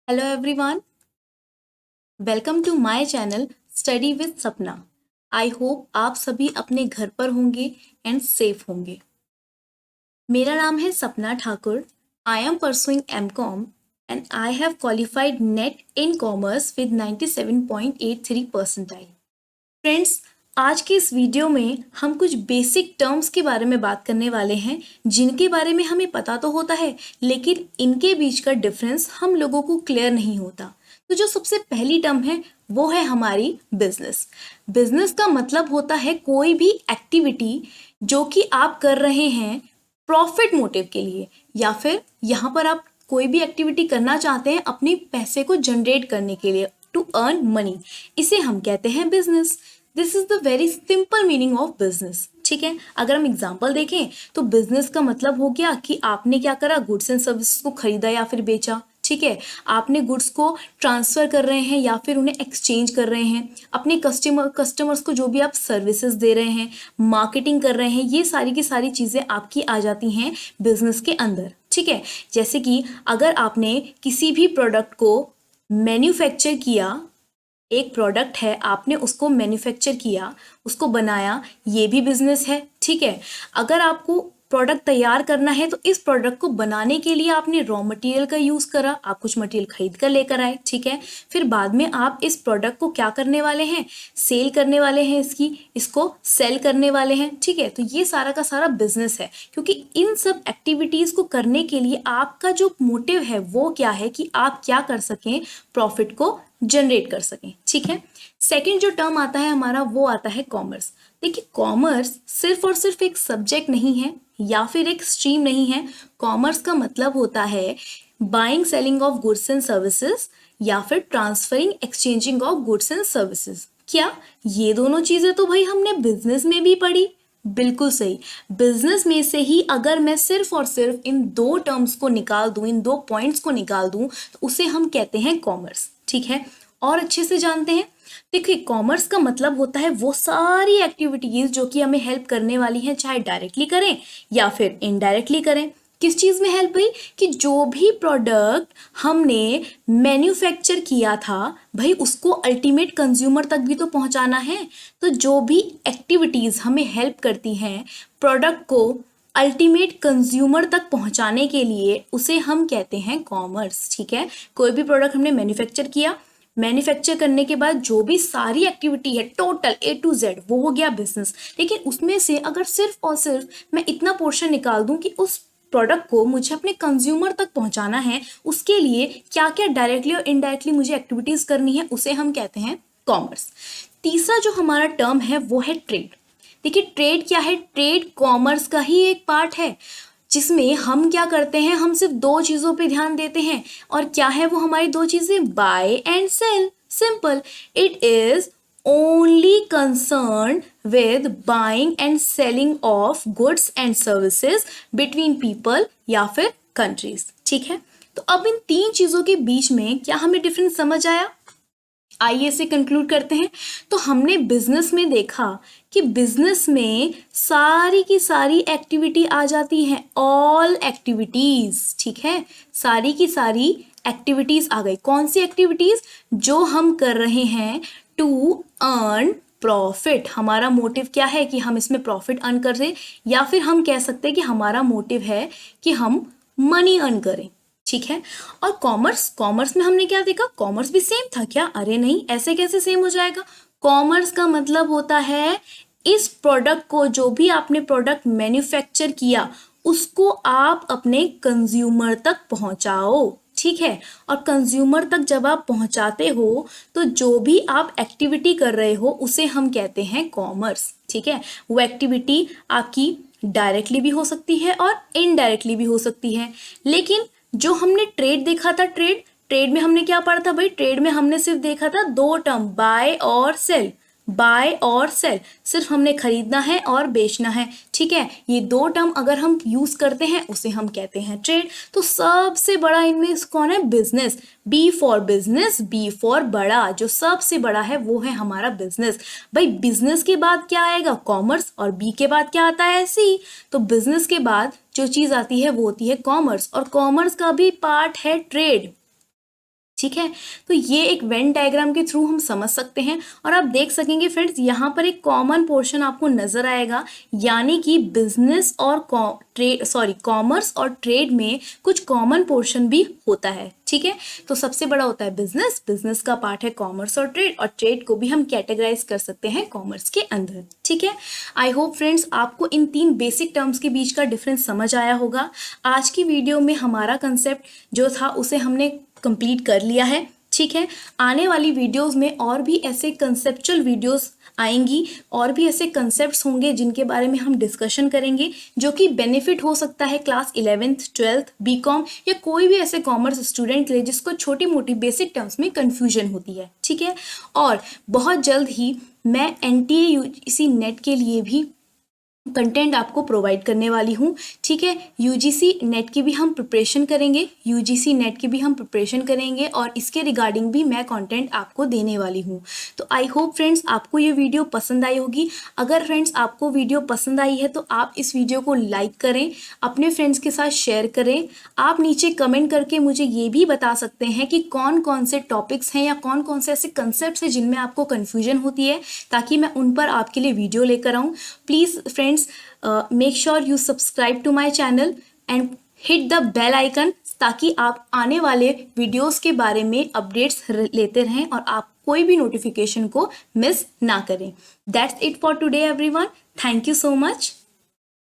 Hello everyone, welcome to my channel study with Sapna. I hope आप सभी अपने घर पर होंगे एंड सेफ होंगे। मेरा नाम है Sapna Thakur. I am pursuing MCom and I have qualified NET in commerce with 97.83 percentile. Friends, आज के इस वीडियो में हम कुछ बेसिक टर्म्स के बारे में बात करने वाले हैं जिनके बारे में हमें पता तो होता है, लेकिन इनके बीच का डिफरेंस हम लोगों को क्लियर नहीं होता। तो जो सबसे पहली टर्म है वो है हमारी बिजनेस। बिजनेस का मतलब होता है कोई भी एक्टिविटी जो कि आप कर रहे हैं प्रॉफिट मोटिव के लिए, या फिर यहाँ पर आप कोई भी एक्टिविटी करना चाहते हैं अपने पैसे को जनरेट करने के लिए, टू अर्न मनी। इसे हम कहते हैं business. This is the very simple meaning of business. ठीक है, अगर हम एग्जांपल देखें तो बिजनेस का मतलब हो गया कि आपने क्या करा, गुड्स एंड सर्विसेज को खरीदा या फिर बेचा। ठीक है, आपने गुड्स को ट्रांसफर कर रहे हैं या फिर उन्हें एक्सचेंज कर रहे हैं, अपने कस्टमर्स को जो भी आप सर्विसेज दे रहे हैं, मार्केटिंग कर रहे हैं, ये सारी की सारी चीज़ें आपकी आ जाती हैं बिजनेस के अंदर। ठीक है, जैसे कि अगर आपने किसी भी प्रोडक्ट को मैन्युफैक्चर किया, एक प्रोडक्ट है आपने उसको मैन्युफैक्चर किया, उसको बनाया, ये भी बिजनेस है। ठीक है, अगर आपको प्रोडक्ट तैयार करना है तो इस प्रोडक्ट को बनाने के लिए आपने रॉ मटेरियल का यूज़ करा, आप कुछ मटेरियल खरीद कर लेकर आए। ठीक है, फिर बाद में आप इस प्रोडक्ट को क्या करने वाले हैं, सेल करने वाले हैं, इसको सेल करने वाले हैं। ठीक है, तो ये सारा का सारा बिजनेस है, क्योंकि इन सब एक्टिविटीज़ को करने के लिए आपका जो मोटिव है वो क्या है कि आप क्या कर सकें, प्रॉफिट को जनरेट कर सकें। ठीक है, सेकंड जो टर्म आता है हमारा वो आता है कॉमर्स। देखिए, कॉमर्स सिर्फ और सिर्फ एक सब्जेक्ट नहीं है या फिर एक स्ट्रीम नहीं है। कॉमर्स का मतलब होता है buying selling of goods and services या फिर transferring exchanging of goods and services. क्या ये दोनों चीजें तो भाई हमने बिजनेस में भी पढ़ी? बिल्कुल सही। बिजनेस में से ही अगर मैं सिर्फ और सिर्फ इन दो टर्म्स को निकाल दूं, इन दो पॉइंट्स को निकाल दूं, तो उसे हम कहते हैं कॉमर्स। ठीक है, और अच्छे से जानते हैं। देखिए, कॉमर्स का मतलब होता है वो सारी एक्टिविटीज जो कि हमें हेल्प करने वाली हैं, चाहे डायरेक्टली करें या फिर इनडायरेक्टली करें। किस चीज़ में हेल्प हुई कि जो भी प्रोडक्ट हमने मैन्युफैक्चर किया था भाई उसको अल्टीमेट कंज्यूमर तक भी तो पहुंचाना है। तो जो भी एक्टिविटीज़ हमें हेल्प करती हैं प्रोडक्ट को अल्टीमेट कंज्यूमर तक पहुंचाने के लिए, उसे हम कहते हैं कॉमर्स। ठीक है, कोई भी प्रोडक्ट हमने मैन्युफैक्चर किया, मैन्युफैक्चर करने के बाद जो भी सारी एक्टिविटी है टोटल A to Z वो हो गया बिजनेस। लेकिन उसमें से अगर सिर्फ और सिर्फ मैं इतना पोर्शन निकाल दूं कि उस प्रोडक्ट को मुझे अपने कंज्यूमर तक पहुंचाना है, उसके लिए क्या क्या डायरेक्टली और इनडायरेक्टली मुझे एक्टिविटीज करनी है, उसे हम कहते हैं कॉमर्स। तीसरा जो हमारा टर्म है वो है ट्रेड। देखिए, ट्रेड क्या है? ट्रेड कॉमर्स का ही एक पार्ट है, जिसमें हम क्या करते हैं, हम सिर्फ दो चीज़ों पे ध्यान देते हैं। और क्या है वो हमारी दो चीज़ें? Buy and sell. Simple, it is only concern with buying and selling of goods and services between people या फिर कंट्रीज। ठीक है, तो अब इन तीन चीज़ों के बीच में क्या हमें डिफरेंस समझ आया? आइए इसे कंक्लूड करते हैं। तो हमने बिजनेस में देखा कि बिजनेस में सारी की सारी एक्टिविटी आ जाती हैं, ऑल एक्टिविटीज। ठीक है, सारी की सारी एक्टिविटीज आ गई। कौन सी एक्टिविटीज? जो हम कर रहे हैं टू अर्न प्रॉफिट। हमारा मोटिव क्या है कि हम इसमें प्रॉफिट अर्न करें, या फिर हम कह सकते हैं कि हमारा मोटिव है कि हम मनी अर्न करें। ठीक है, और कॉमर्स, कॉमर्स में हमने क्या देखा? कॉमर्स भी सेम था क्या? अरे नहीं, ऐसे कैसे सेम हो जाएगा? कॉमर्स का मतलब होता है इस प्रोडक्ट को, जो भी आपने प्रोडक्ट मैन्युफैक्चर किया उसको आप अपने कंज्यूमर तक पहुंचाओ। ठीक है, और कंज्यूमर तक जब आप पहुंचाते हो तो जो भी आप एक्टिविटी कर रहे हो उसे हम कहते हैं कॉमर्स। ठीक है, वो एक्टिविटी आपकी डायरेक्टली भी हो सकती है और इनडायरेक्टली भी हो सकती है। लेकिन जो हमने ट्रेड देखा था, ट्रेड ट्रेड में हमने क्या पढ़ा था भाई? ट्रेड में हमने सिर्फ देखा था दो टर्म, बाय और सेल। बाय और सेल, सिर्फ हमने खरीदना है और बेचना है। ठीक है, ये दो टर्म अगर हम यूज करते हैं उसे हम कहते हैं ट्रेड। तो सबसे बड़ा इनमें कौन है? Business. B for business, B for बड़ा, जो सबसे बड़ा है वो है हमारा बिजनेस। भाई बिजनेस के बाद क्या आएगा? कॉमर्स, और बी के बाद क्या आता है? सी। तो बिजनेस के बाद जो चीज आती है वो होती है कॉमर्स, और कॉमर्स का भी पार्ट है ट्रेड। ठीक है। तो ये एक वेन डायग्राम के थ्रू हम समझ सकते हैं और आप देख सकेंगे फ्रेंड्स यहाँ पर एक कॉमन पोर्शन आपको नजर आएगा, यानी कि बिजनेस और कॉमर्स और ट्रेड में कुछ कॉमन पोर्शन भी होता है। ठीक है, तो सबसे बड़ा होता है बिजनेस, बिजनेस का पार्ट है कॉमर्स और ट्रेड को भी हम कैटेगराइज कर सकते हैं कॉमर्स के अंदर। ठीक है, आई होप फ्रेंड्स आपको इन 3 बेसिक टर्म्स के बीच का डिफरेंस समझ आया होगा। आज की वीडियो में हमारा कंसेप्ट जो था उसे हमने कंप्लीट कर लिया है। ठीक है, आने वाली वीडियोस में और भी ऐसे कंसेप्चुअल वीडियोस आएंगी और भी ऐसे कंसेप्ट्स होंगे जिनके बारे में हम डिस्कशन करेंगे, जो कि बेनिफिट हो सकता है क्लास 11th 12th बीकॉम या कोई भी ऐसे कॉमर्स स्टूडेंट के लिए जिसको छोटी मोटी बेसिक टर्म्स में कंफ्यूजन होती है। ठीक है, और बहुत जल्द ही मैं NTA UGC नेट के लिए भी कंटेंट आपको प्रोवाइड करने वाली हूँ। ठीक है, UGC नेट की भी हम प्रिपरेशन करेंगे, UGC नेट की भी हम प्रिपरेशन करेंगे और इसके रिगार्डिंग भी मैं कंटेंट आपको देने वाली हूँ। तो आई होप फ्रेंड्स आपको ये वीडियो पसंद आई होगी। अगर फ्रेंड्स आपको वीडियो पसंद आई है तो आप इस वीडियो को लाइक करें, अपने फ्रेंड्स के साथ शेयर करें। आप नीचे कमेंट करके मुझे ये भी बता सकते हैं कि कौन कौन से टॉपिक्स हैं या कौन कौन से ऐसे कंसेप्ट हैं जिनमें आपको कन्फ्यूजन होती है, ताकि मैं उन पर आपके लिए वीडियो लेकर आऊँ। Please friends make sure you subscribe to my channel and hit the bell icon, ताकि आप आने वाले वीडियोस के बारे में अपडेट्स लेते रहें और आप कोई भी नोटिफिकेशन को मिस ना करें। That's it for today everyone. Thank you so much.